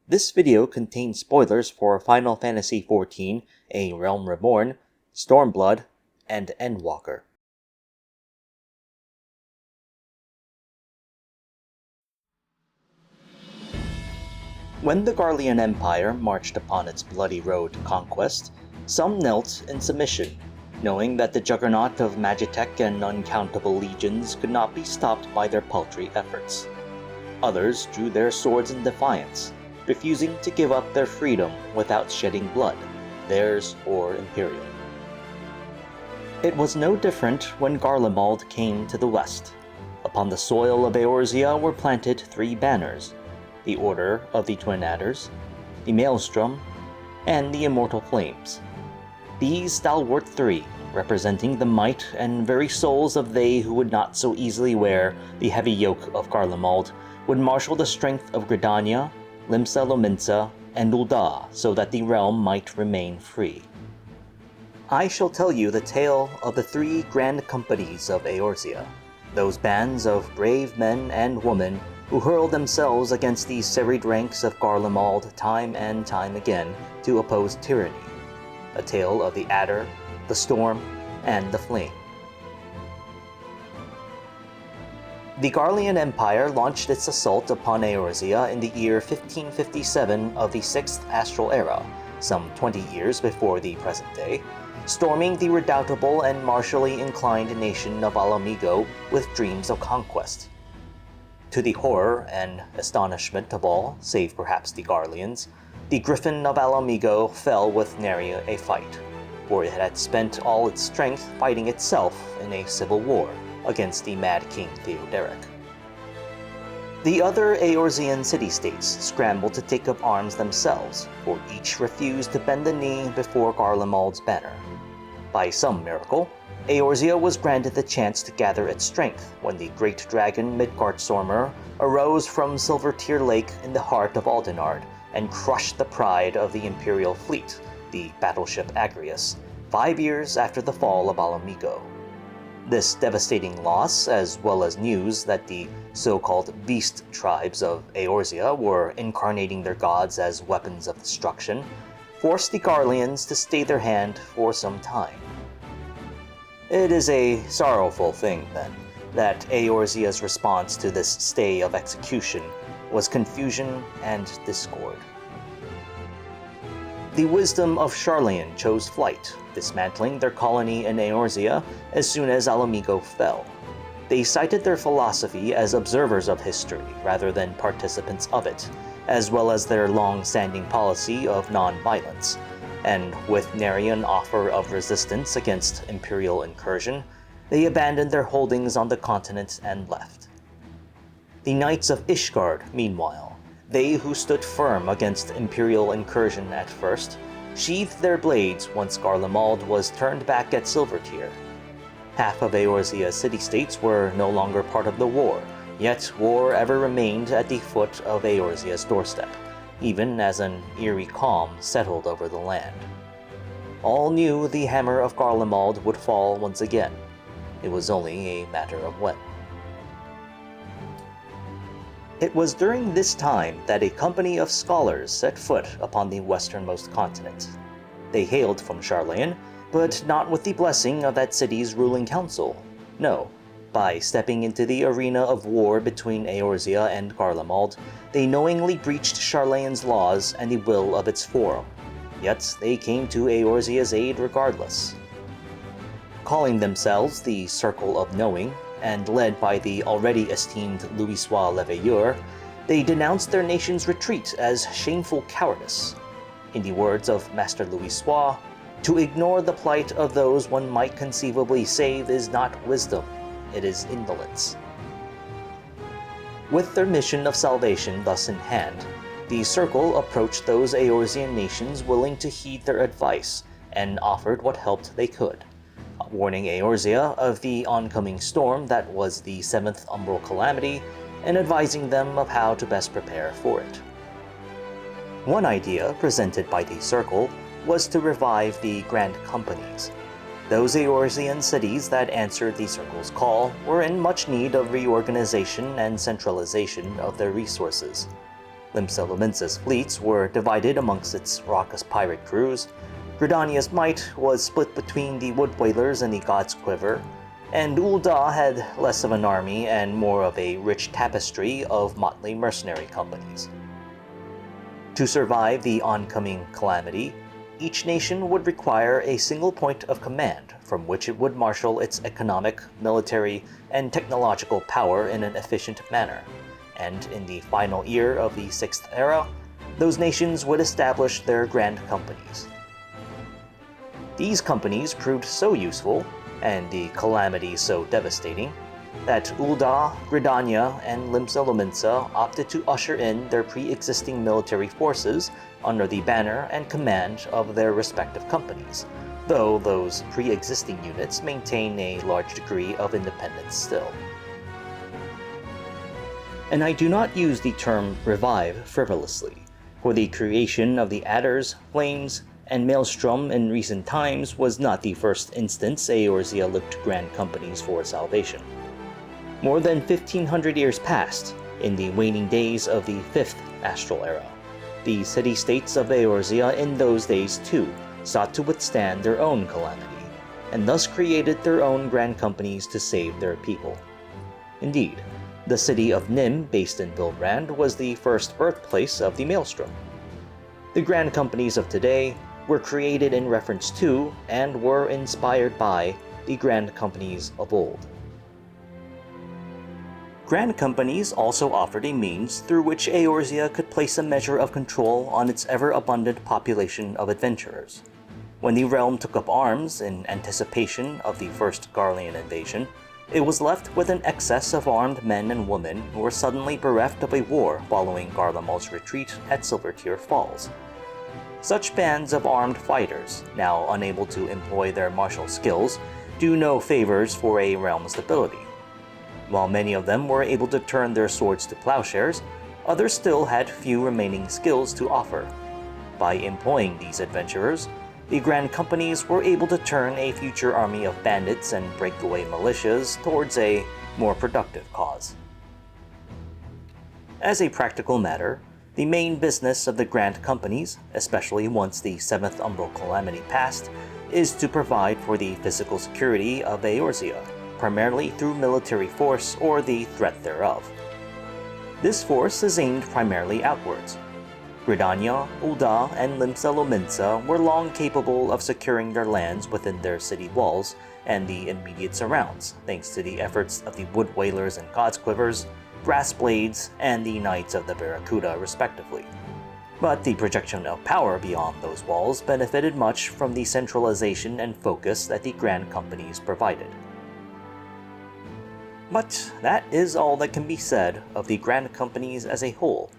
This video contains spoilers for Final Fantasy XIV, A Realm Reborn, Stormblood, and Endwalker. When the Garlean Empire marched upon its bloody road to conquest, some knelt in submission, knowing that the juggernaut of Magitech and uncountable legions could not be stopped by their paltry efforts. Others drew their swords in defiance, refusing to give up their freedom without shedding blood, theirs or Imperial. It was no different when Garlemald came to the west. Upon the soil of Eorzea were planted 3 banners: the Order of the Twin Adders, the Maelstrom, and the Immortal Flames. These stalwart 3, representing the might and very souls of they who would not so easily wear the heavy yoke of Garlemald, would marshal the strength of Gridania, Limsa Lominsa, and Ul'dah so that the realm might remain free. I shall tell you the tale of the 3 Grand Companies of Eorzea, those bands of brave men and women who hurled themselves against the serried ranks of Garlemald time and time again to oppose tyranny. A tale of the Adder, the Storm, and the Flame. The Garlean Empire launched its assault upon Eorzea in the year 1557 of the 6th Astral Era, some 20 years before the present day, storming the redoubtable and martially inclined nation of Ala Mhigo with dreams of conquest. To the horror and astonishment of all, save perhaps the Garleans, the Griffin of Ala Mhigo fell with nary a fight, for it had spent all its strength fighting itself in a civil war against the mad King Theoderic. The other Eorzean city-states scrambled to take up arms themselves, for each refused to bend the knee before Garlemald's banner. By some miracle, Eorzea was granted the chance to gather its strength when the great dragon Midgardsormr arose from Silvertear Lake in the heart of Aldenard and crushed the pride of the Imperial fleet, the battleship Agrius, 5 years after the fall of Ala Mhigo. This devastating loss, as well as news that the so-called beast tribes of Eorzea were incarnating their gods as weapons of destruction, forced the Garleans to stay their hand for some time. It is a sorrowful thing, then, that Eorzea's response to this stay of execution was confusion and discord. The wisdom of Sharlayan chose flight, dismantling their colony in Eorzea as soon as Ala Mhigo fell. They cited their philosophy as observers of history rather than participants of it, as well as their long-standing policy of non-violence, and with nary an offer of resistance against Imperial incursion, they abandoned their holdings on the continent and left. The Knights of Ishgard, meanwhile, they who stood firm against Imperial incursion at first, sheathed their blades once Garlemald was turned back at Silvertear. Half of Eorzea's city-states were no longer part of the war, yet war ever remained at the foot of Eorzea's doorstep, even as an eerie calm settled over the land. All knew the hammer of Garlemald would fall once again. It was only a matter of when. It was during this time that a company of scholars set foot upon the westernmost continent. They hailed from Sharlayan, but not with the blessing of that city's ruling council. No, by stepping into the arena of war between Eorzea and Garlemald, they knowingly breached Sharlayan's laws and the will of its forum. Yet they came to Eorzea's aid regardless. Calling themselves the Circle of Knowing, and led by the already esteemed Louisoix Leveilleur, they denounced their nation's retreat as shameful cowardice. In the words of Master Louisoix, to ignore the plight of those one might conceivably save is not wisdom, it is indolence. With their mission of salvation thus in hand, the Circle approached those Eorzean nations willing to heed their advice, and offered what help they could, warning Eorzea of the oncoming storm that was the 7th Umbral Calamity, and advising them of how to best prepare for it. One idea presented by the Circle was to revive the Grand Companies. Those Eorzean cities that answered the Circle's call were in much need of reorganization and centralization of their resources. Limsa fleets were divided amongst its raucous pirate crews, Gridania's might was split between the Wood Whalers and the God's Quiver, and Ul'dah had less of an army and more of a rich tapestry of motley mercenary companies. To survive the oncoming calamity, each nation would require a single point of command from which it would marshal its economic, military, and technological power in an efficient manner, and in the final year of the Sixth Era, those nations would establish their Grand Companies. These companies proved so useful, and the calamity so devastating, that Ul'dah, Gridania, and Limsa opted to usher in their pre-existing military forces under the banner and command of their respective companies, though those pre-existing units maintain a large degree of independence still. And I do not use the term revive frivolously, for the creation of the Adders, Flames, and Maelstrom in recent times was not the first instance Eorzea looked to Grand Companies for salvation. More than 1500 years passed in the waning days of the Fifth Astral Era. The city-states of Eorzea in those days too sought to withstand their own calamity, and thus created their own Grand Companies to save their people. Indeed, the city of Nim, based in Vilbrand, was the first birthplace of the Maelstrom. The Grand Companies of today were created in reference to and were inspired by the Grand Companies of old. Grand Companies also offered a means through which Eorzea could place a measure of control on its ever-abundant population of adventurers. When the realm took up arms in anticipation of the first Garlean invasion, it was left with an excess of armed men and women who were suddenly bereft of a war following Garlemald's retreat at Silvertear Falls. Such bands of armed fighters, now unable to employ their martial skills, do no favors for a realm's stability. While many of them were able to turn their swords to plowshares, others still had few remaining skills to offer. By employing these adventurers, the Grand Companies were able to turn a future army of bandits and breakaway militias towards a more productive cause. As a practical matter, the main business of the Grand Companies, especially once the Seventh Umbral Calamity passed, is to provide for the physical security of Eorzea, primarily through military force or the threat thereof. This force is aimed primarily outwards. Gridania, Ul'dah, and Limsa were long capable of securing their lands within their city walls and the immediate surrounds, thanks to the efforts of the Wood Whalers and God's Quivers, Brass Blades, and the Knights of the Barracuda respectively. But the projection of power beyond those walls benefited much from the centralization and focus that the Grand Companies provided. But that is all that can be said of the Grand Companies as a whole.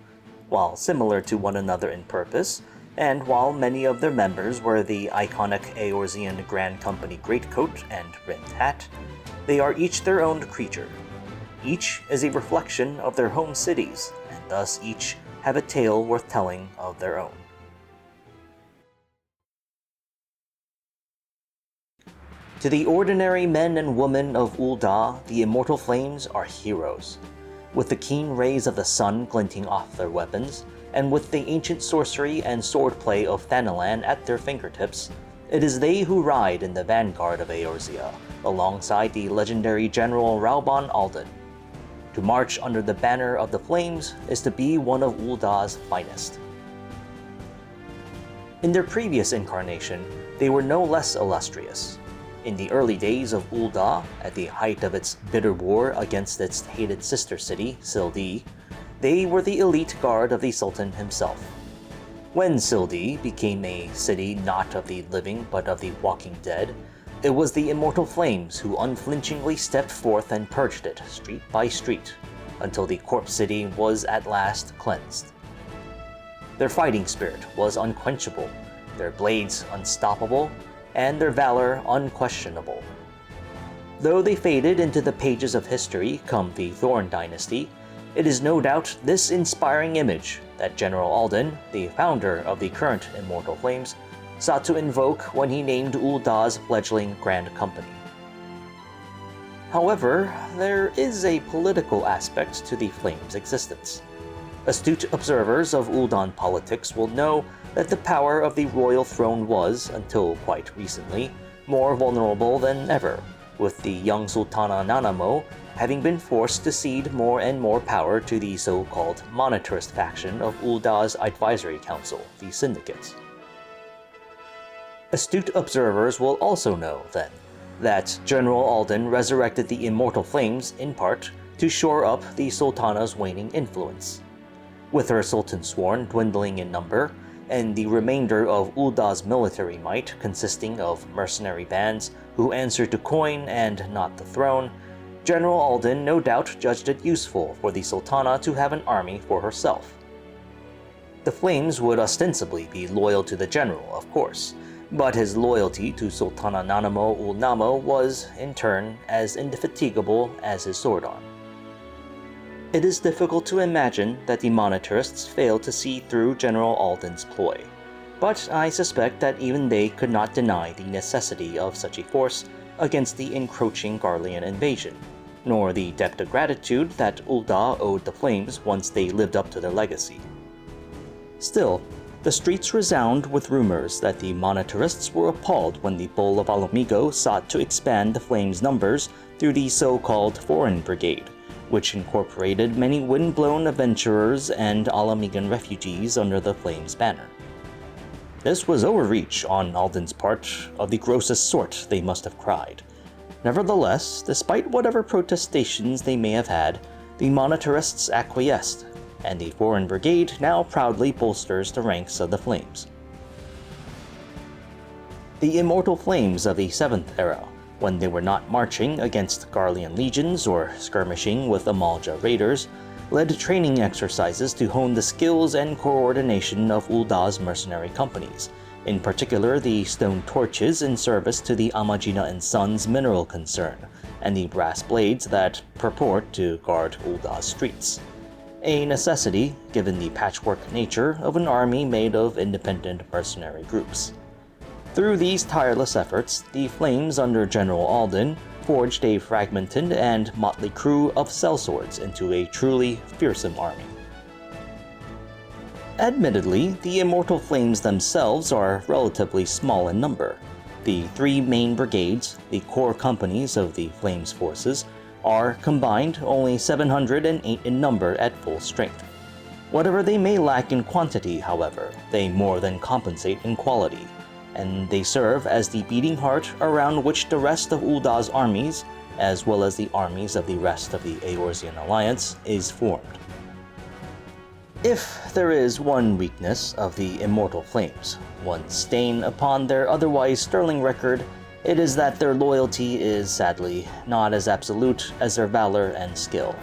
While similar to one another in purpose, and while many of their members were the iconic Eorzean Grand Company greatcoat and rimmed hat, they are each their own creature. Each is a reflection of their home cities, and thus each have a tale worth telling of their own. To the ordinary men and women of Ul'dah, the immortal flames are heroes. With the keen rays of the sun glinting off their weapons, and with the ancient sorcery and swordplay of Thanalan at their fingertips, it is they who ride in the vanguard of Eorzea, alongside the legendary General Rauban Alden. To march under the banner of the flames is to be one of Ul'dah's finest. In their previous incarnation, they were no less illustrious. In the early days of Ul'dah, at the height of its bitter war against its hated sister city, Sil'Dee, they were the elite guard of the Sultan himself. When Sil'Dee became a city not of the living but of the walking dead, it was the immortal flames who unflinchingly stepped forth and purged it street by street, until the corpse city was at last cleansed. Their fighting spirit was unquenchable, their blades unstoppable, and their valor unquestionable. Though they faded into the pages of history come the Thorn Dynasty, it is no doubt this inspiring image that General Alden, the founder of the current Immortal Flames, sought to invoke when he named Ul'dah's fledgling Grand Company. However, there is a political aspect to the Flames' existence. Astute observers of Ul'dan politics will know that the power of the royal throne was, until quite recently, more vulnerable than ever, with the young Sultana Nanamo having been forced to cede more and more power to the so-called monetarist faction of Ul'da's advisory council, the Syndicate. Astute observers will also know, then, that General Alden resurrected the Immortal Flames in part to shore up the Sultana's waning influence. With her Sultan Sworn dwindling in number, and the remainder of Ul'da's military might consisting of mercenary bands who answer to coin and not the throne, General Alden no doubt judged it useful for the Sultana to have an army for herself. The Flames would ostensibly be loyal to the general, of course, but his loyalty to Sultana Nanamo Ul'namo was, in turn, as indefatigable as his sword arm. It is difficult to imagine that the monetarists failed to see through General Alden's ploy, but I suspect that even they could not deny the necessity of such a force against the encroaching Garlean invasion, nor the debt of gratitude that Ul'da owed the Flames once they lived up to their legacy. Still, the streets resound with rumors that the monetarists were appalled when the Bull of Alamigo sought to expand the Flames' numbers through the so-called Foreign Brigade, which incorporated many wind-blown adventurers and Alamigan refugees under the Flames' banner. This was overreach on Alden's part of the grossest sort, they must have cried. Nevertheless, despite whatever protestations they may have had, the monetarists acquiesced, and the Foreign Brigade now proudly bolsters the ranks of the Flames. The Immortal Flames of the 7th Era, when they were not marching against Garlean Legions or skirmishing with Amalja raiders, led training exercises to hone the skills and coordination of Ul'da's mercenary companies, in particular the stone torches in service to the Amajina and Sons mineral concern, and the brass blades that purport to guard Ul'da's streets. A necessity, given the patchwork nature of an army made of independent mercenary groups. Through these tireless efforts, the Flames under General Alden forged a fragmented and motley crew of sellswords into a truly fearsome army. Admittedly, the Immortal Flames themselves are relatively small in number. The 3 main brigades, the core companies of the Flames forces, are combined only 708 in number at full strength. Whatever they may lack in quantity, however, they more than compensate in quality, and they serve as the beating heart around which the rest of Ul'da's armies, as well as the armies of the rest of the Eorzean Alliance, is formed. If there is one weakness of the Immortal Flames, one stain upon their otherwise sterling record, it is that their loyalty is, sadly, not as absolute as their valor and skill.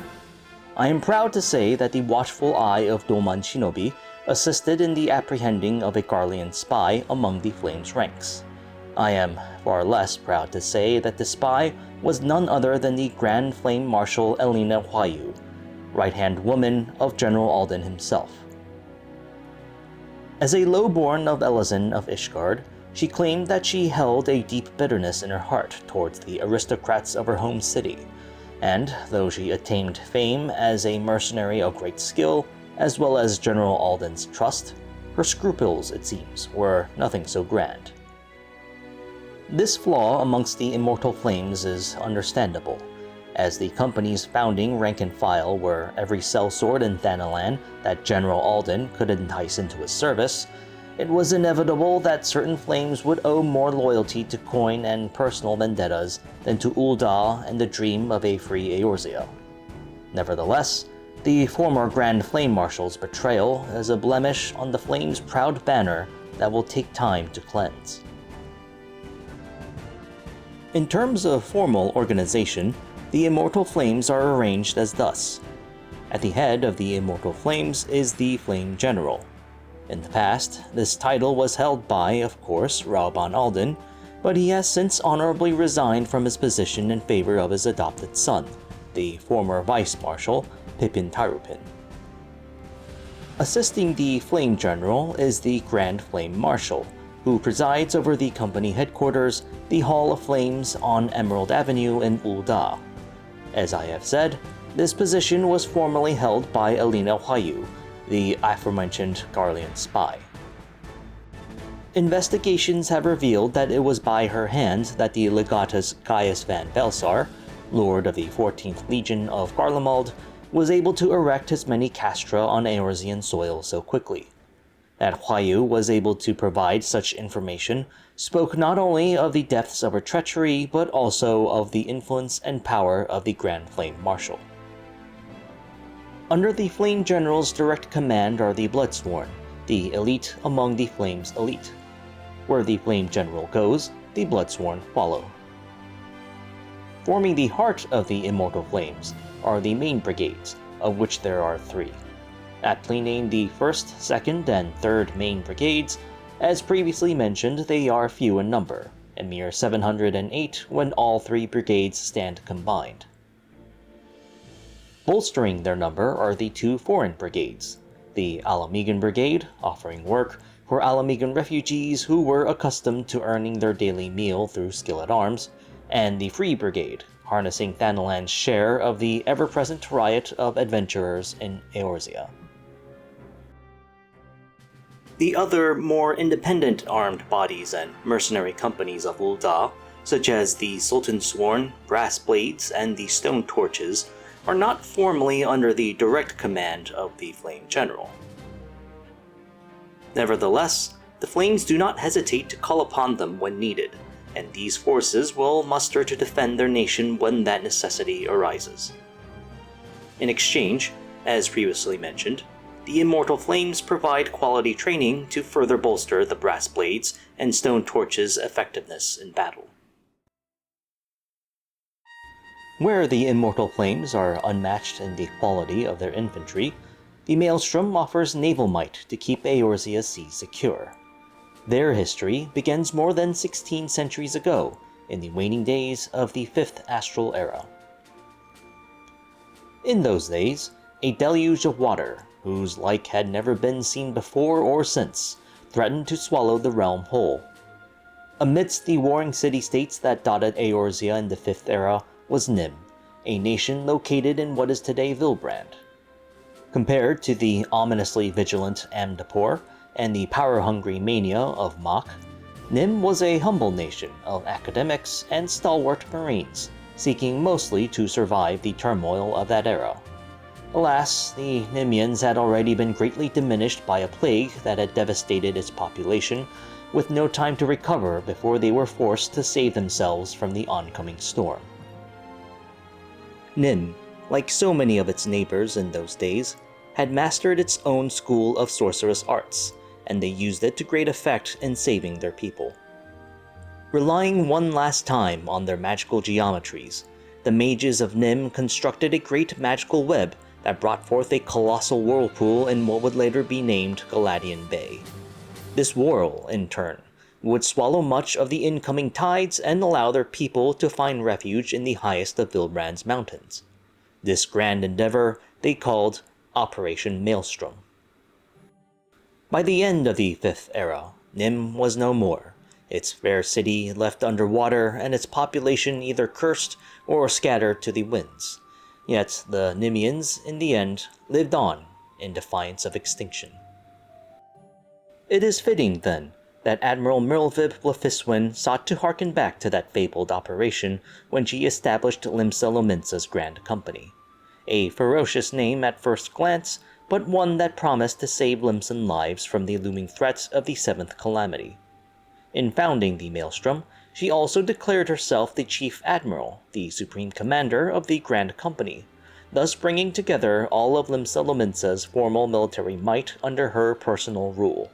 I am proud to say that the watchful eye of Doman Shinobi assisted in the apprehending of a Garlean spy among the Flames' ranks. I am far less proud to say that the spy was none other than the Grand Flame Marshal Elena Huayu, right-hand woman of General Alden himself. As a lowborn of Elazin of Ishgard, she claimed that she held a deep bitterness in her heart towards the aristocrats of her home city, and though she attained fame as a mercenary of great skill, as well as General Alden's trust, her scruples, it seems, were nothing so grand. This flaw amongst the Immortal Flames is understandable, as the company's founding rank and file were every sellsword in Thanalan that General Alden could entice into his service. It was inevitable that certain Flames would owe more loyalty to coin and personal vendettas than to Ul'da and the dream of a free Eorzea. Nevertheless, the former Grand Flame Marshal's betrayal is a blemish on the Flame's proud banner that will take time to cleanse. In terms of formal organization, the Immortal Flames are arranged as thus. At the head of the Immortal Flames is the Flame General. In the past, this title was held by, of course, Rauban Alden, but he has since honorably resigned from his position in favor of his adopted son, the former Vice Marshal, Pippin Tarupin. Assisting the Flame General is the Grand Flame Marshal, who presides over the company headquarters, the Hall of Flames on Emerald Avenue in Ul'da. As I have said, this position was formerly held by Elena Huayu, the aforementioned Garlean spy. Investigations have revealed that it was by her hand that the legatus Gaius van Belsar, lord of the 14th Legion of Garlemald, was able to erect as many castra on Eorzean soil so quickly. That Huayu was able to provide such information spoke not only of the depths of her treachery, but also of the influence and power of the Grand Flame Marshal. Under the Flame General's direct command are the Bloodsworn, the elite among the Flame's elite. Where the Flame General goes, the Bloodsworn follow. Forming the heart of the Immortal Flames are the main brigades, of which there are 3. Aptly named the 1st, 2nd, and 3rd main brigades, as previously mentioned, they are few in number, a mere 708 when all 3 brigades stand combined. Bolstering their number are the 2 foreign brigades, the Alamegan Brigade, offering work for Alamegan refugees who were accustomed to earning their daily meal through skill at arms, and the Free Brigade, harnessing Thanalan's share of the ever-present riot of adventurers in Eorzea. The other, more independent armed bodies and mercenary companies of Ul'dah, such as the Sultan's Sworn, Brass Blades, and the Stone Torches, are not formally under the direct command of the Flame General. Nevertheless, the Flames do not hesitate to call upon them when needed, and these forces will muster to defend their nation when that necessity arises. In exchange, as previously mentioned, the Immortal Flames provide quality training to further bolster the Brass Blades and Stone Torches' effectiveness in battle. Where the Immortal Flames are unmatched in the quality of their infantry, the Maelstrom offers naval might to keep Eorzea's seas secure. Their history begins more than 16 centuries ago, in the waning days of the 5th Astral Era. In those days, a deluge of water, whose like had never been seen before or since, threatened to swallow the realm whole. Amidst the warring city-states that dotted Eorzea in the 5th Era was Nim, a nation located in what is today Vilbrand. Compared to the ominously vigilant Amdapor and the power-hungry mania of Mach, Nim was a humble nation of academics and stalwart marines, seeking mostly to survive the turmoil of that era. Alas, the Nimians had already been greatly diminished by a plague that had devastated its population, with no time to recover before they were forced to save themselves from the oncoming storm. Nim, like so many of its neighbors in those days, had mastered its own school of sorcerous arts, and they used it to great effect in saving their people. Relying one last time on their magical geometries, the mages of Nim constructed a great magical web that brought forth a colossal whirlpool in what would later be named Galadian Bay. This whirl, in turn, would swallow much of the incoming tides and allow their people to find refuge in the highest of Vilbrand's mountains. This grand endeavor they called Operation Maelstrom. By the end of the 5th Era, Nim was no more, its fair city left underwater and its population either cursed or scattered to the winds. Yet the Nimians, in the end, lived on in defiance of extinction. It is fitting, then, that Admiral Merlvib Blefiswin sought to harken back to that fabled operation when she established Limsa Lominsa's Grand Company. A ferocious name at first glance, but one that promised to save Limsan lives from the looming threat of the 7th Calamity. In founding the Maelstrom, she also declared herself the Chief Admiral, the Supreme Commander of the Grand Company, thus bringing together all of Limsa Lominsa's formal military might under her personal rule.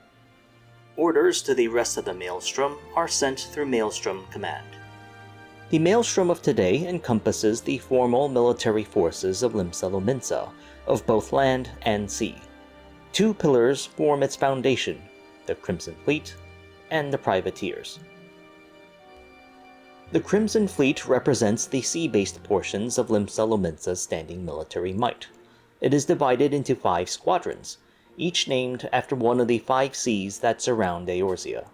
Orders to the rest of the Maelstrom are sent through Maelstrom Command. The Maelstrom of today encompasses the formal military forces of Limsa Lominsa, of both land and sea. 2 pillars form its foundation, the Crimson Fleet and the Privateers. The Crimson Fleet represents the sea-based portions of Limsa Lominsa's standing military might. It is divided into 5 squadrons, each named after one of the 5 seas that surround Eorzea.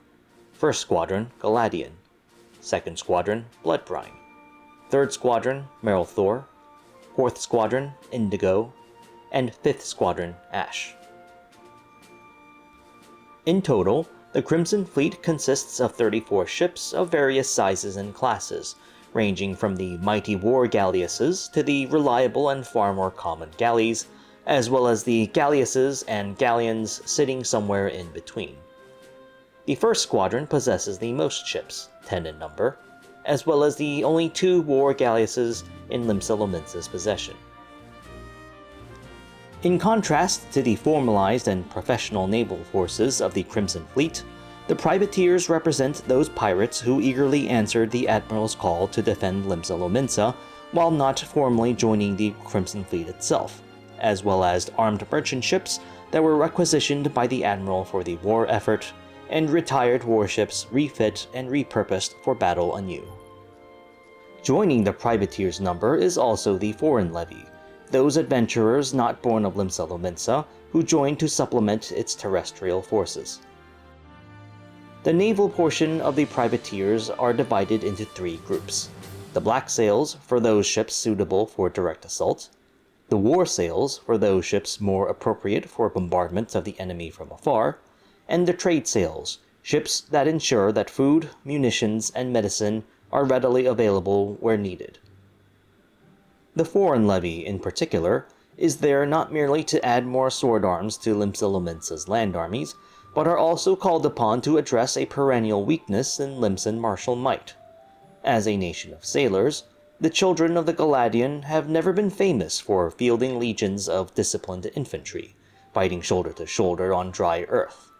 First Squadron, Galadian. Second Squadron, Bloodbrine. Third Squadron, Merylthor. Fourth Squadron, Indigo. And Fifth Squadron, Ash. In total, the Crimson Fleet consists of 34 ships of various sizes and classes, ranging from the mighty war galleasses to the reliable and far more common galleys, as well as the galleasses and galleons sitting somewhere in between. The first squadron possesses the most ships, 10 in number, as well as the only 2 war galleasses in Limsa Lominsa's possession. In contrast to the formalized and professional naval forces of the Crimson Fleet, the privateers represent those pirates who eagerly answered the Admiral's call to defend Limsa Lominsa while not formally joining the Crimson Fleet itself, as well as armed merchant ships that were requisitioned by the Admiral for the war effort, and retired warships refit and repurposed for battle anew. Joining the privateers' number is also the foreign levy, those adventurers not born of Limsa Lominsa who joined to supplement its terrestrial forces. The naval portion of the privateers are divided into 3 groups: the black sails for those ships suitable for direct assault, the war sails for those ships more appropriate for bombardment of the enemy from afar, and the trade sails, ships that ensure that food, munitions, and medicine are readily available where needed. The foreign levy, in particular, is there not merely to add more sword arms to Limsa Lominsa's land armies, but are also called upon to address a perennial weakness in Limsan martial might. As a nation of sailors, the children of the Galadian have never been famous for fielding legions of disciplined infantry, fighting shoulder to shoulder on dry earth.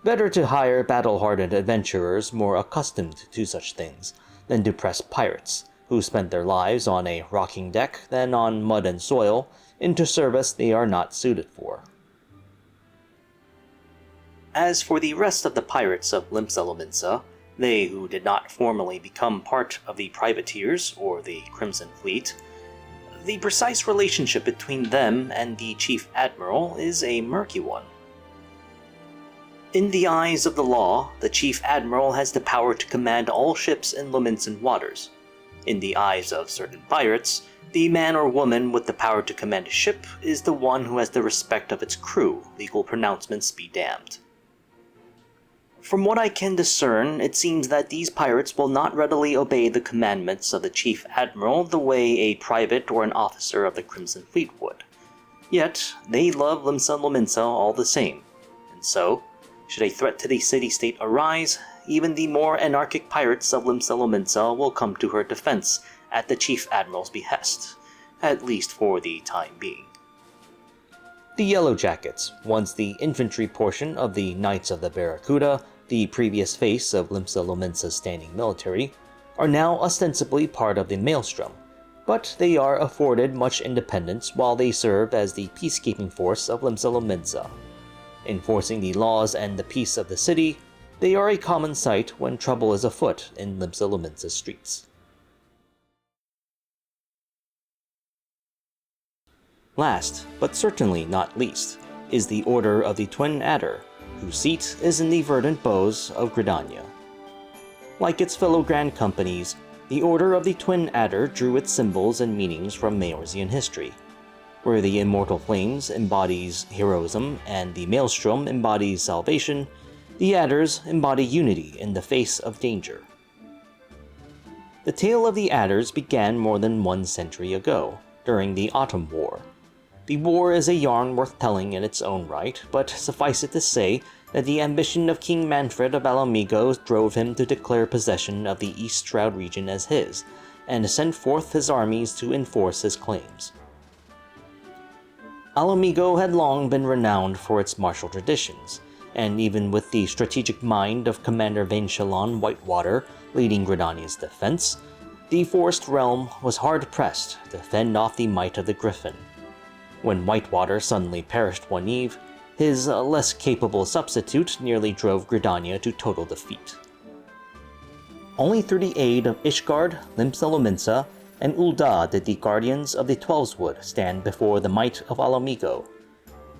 Better to hire battle-hardened adventurers more accustomed to such things than to press pirates, who spent their lives on a rocking deck than on mud and soil, into service they are not suited for. As for the rest of the pirates of Limsa Lominsa, they who did not formally become part of the privateers or the Crimson Fleet, the precise relationship between them and the Chief Admiral is a murky one. In the eyes of the law, the Chief Admiral has the power to command all ships in Lominsan waters. In the eyes of certain pirates, the man or woman with the power to command a ship is the one who has the respect of its crew, legal pronouncements be damned. From what I can discern, it seems that these pirates will not readily obey the commandments of the Chief Admiral the way a private or an officer of the Crimson Fleet would. Yet, they love Limsa Lominsa all the same, and so, should a threat to the city-state arise, even the more anarchic pirates of Limsa Lominsa will come to her defense at the Chief Admiral's behest, at least for the time being. The Yellow Jackets, once the infantry portion of the Knights of the Barracuda, the previous face of Limsa Lominsa's standing military, are now ostensibly part of the Maelstrom, but they are afforded much independence while they serve as the peacekeeping force of Limsa Lominsa. Enforcing the laws and the peace of the city, they are a common sight when trouble is afoot in Limsa Lominsa's streets. Last, but certainly not least, is the Order of the Twin Adder, whose seat is in the verdant boughs of Gridania. Like its fellow Grand Companies, the Order of the Twin Adder drew its symbols and meanings from Eorzean history. Where the Immortal Flames embodies heroism and the Maelstrom embodies salvation, the Adders embody unity in the face of danger. The tale of the Adders began more than 1 century ago, during the Autumn War. The war is a yarn worth telling in its own right, but suffice it to say that the ambition of King Manfred of Alamigo drove him to declare possession of the East Stroud region as his, and send forth his armies to enforce his claims. Alamigo had long been renowned for its martial traditions, and even with the strategic mind of Commander Vainshalon Whitewater leading Gridania's defense, the Forest Realm was hard-pressed to fend off the might of the Griffin. When Whitewater suddenly perished one eve, his less capable substitute nearly drove Gridania to total defeat. Only through the aid of Ishgard, Limsa Lominsa, and Ul'dah did the Guardians of the Twelveswood stand before the might of Alamigo.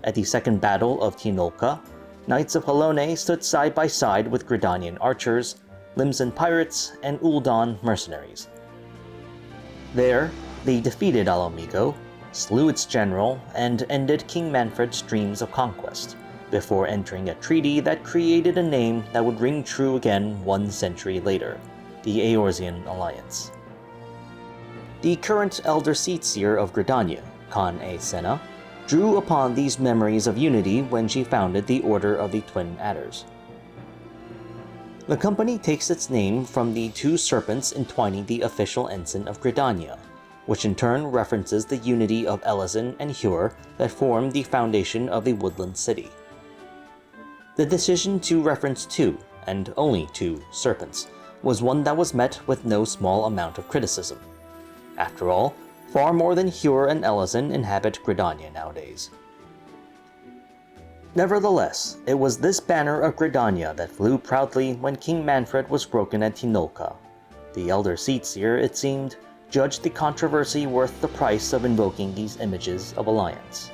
At the Second Battle of Tinolka, Knights of Halone stood side by side with Gridanian archers, Limsan pirates, and Ul'dah mercenaries. There, they defeated Alamigo, slew its general, and ended King Manfred's dreams of conquest, before entering a treaty that created a name that would ring true again 1 century later, the Eorzean Alliance. The current Elder Seatseer of Gridania, Khan A. Senna, drew upon these memories of unity when she founded the Order of the Twin Adders. The company takes its name from the 2 serpents entwining the official ensign of Gridania, which in turn references the unity of Elezen and Hjur that formed the foundation of the Woodland City. The decision to reference 2, and only 2, serpents was one that was met with no small amount of criticism. After all, far more than Hjur and Elezen inhabit Gridania nowadays. Nevertheless, it was this banner of Gridania that flew proudly when King Manfred was broken at Tinolka. The Elder Seatseer, it seemed, judged the controversy worth the price of invoking these images of alliance.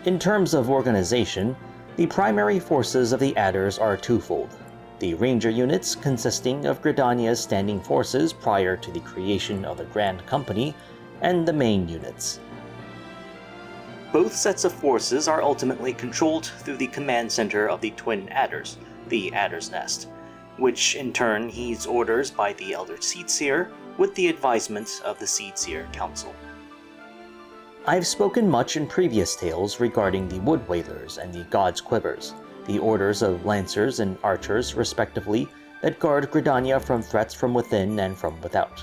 In terms of organization, the primary forces of the Adders are twofold: the Ranger units consisting of Gridania's standing forces prior to the creation of the Grand Company, and the main units. Both sets of forces are ultimately controlled through the command center of the Twin Adders, the Adder's Nest, which in turn heeds orders by the Elder Seatseer with the advisement of the Seatseer Council. I've spoken much in previous tales regarding the Wood Whalers and the God's Quivers, the orders of Lancers and Archers respectively that guard Gridania from threats from within and from without.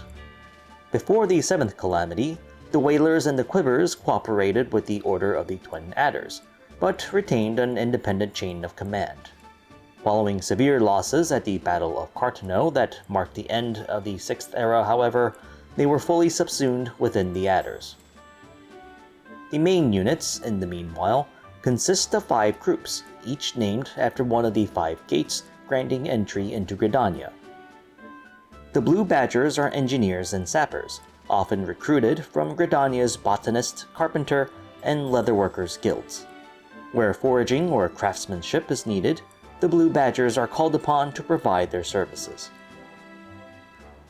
Before the 7th Calamity, the Whalers and the Quivers cooperated with the Order of the Twin Adders, but retained an independent chain of command. Following severe losses at the Battle of Cartano that marked the end of the 6th Era, however, they were fully subsumed within the Adders. The main units, in the meanwhile, consist of 5 groups, each named after one of the 5 gates granting entry into Gridania. The Blue Badgers are engineers and sappers, often recruited from Gridania's botanist, carpenter, and leatherworkers guilds. Where foraging or craftsmanship is needed, the Blue Badgers are called upon to provide their services.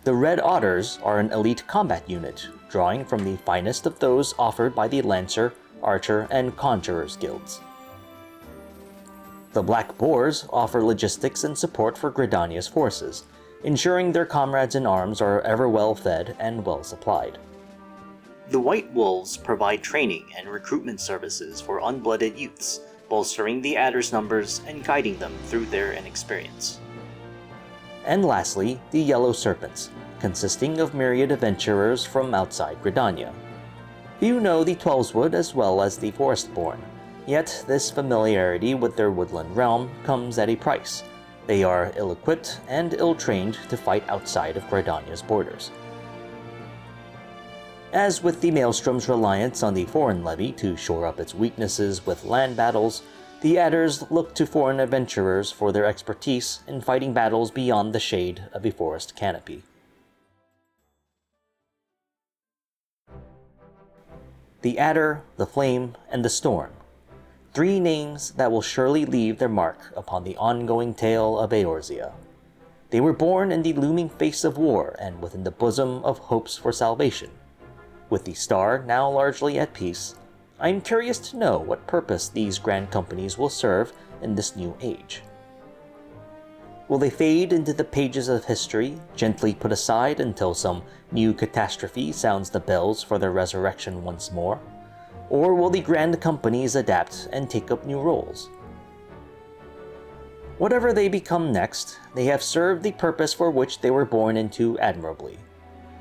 The Red Otters are an elite combat unit, drawing from the finest of those offered by the Lancer, Archer, and Conjurers guilds. The Black Boars offer logistics and support for Gridania's forces, ensuring their comrades in arms are ever well fed and well supplied. The White Wolves provide training and recruitment services for unblooded youths, bolstering the Adder's numbers and guiding them through their inexperience. And lastly, the Yellow Serpents, consisting of myriad adventurers from outside Gridania. Few know the Twelveswood as well as the Forestborn, yet this familiarity with their woodland realm comes at a price. They are ill-equipped and ill-trained to fight outside of Gridania's borders. As with the Maelstrom's reliance on the foreign levy to shore up its weaknesses with land battles, the Adders look to foreign adventurers for their expertise in fighting battles beyond the shade of a forest canopy. The Adder, the Flame, and the Storm. 3 names that will surely leave their mark upon the ongoing tale of Eorzea. They were born in the looming face of war and within the bosom of hopes for salvation. With the star now largely at peace, I am curious to know what purpose these grand companies will serve in this new age. Will they fade into the pages of history, gently put aside until some new catastrophe sounds the bells for their resurrection once more? Or will the grand companies adapt and take up new roles? Whatever they become next, they have served the purpose for which they were born into admirably.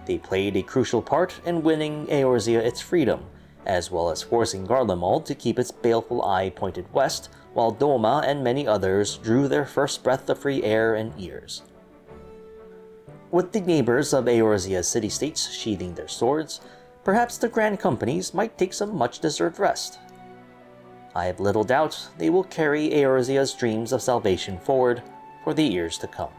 They played a crucial part in winning Eorzea its freedom, as well as forcing Garlemald to keep its baleful eye pointed west, while Doma and many others drew their first breath of free air and ears. With the neighbors of Eorzea's city-states sheathing their swords, perhaps the grand companies might take some much-deserved rest. I have little doubt they will carry Eorzea's dreams of salvation forward for the years to come.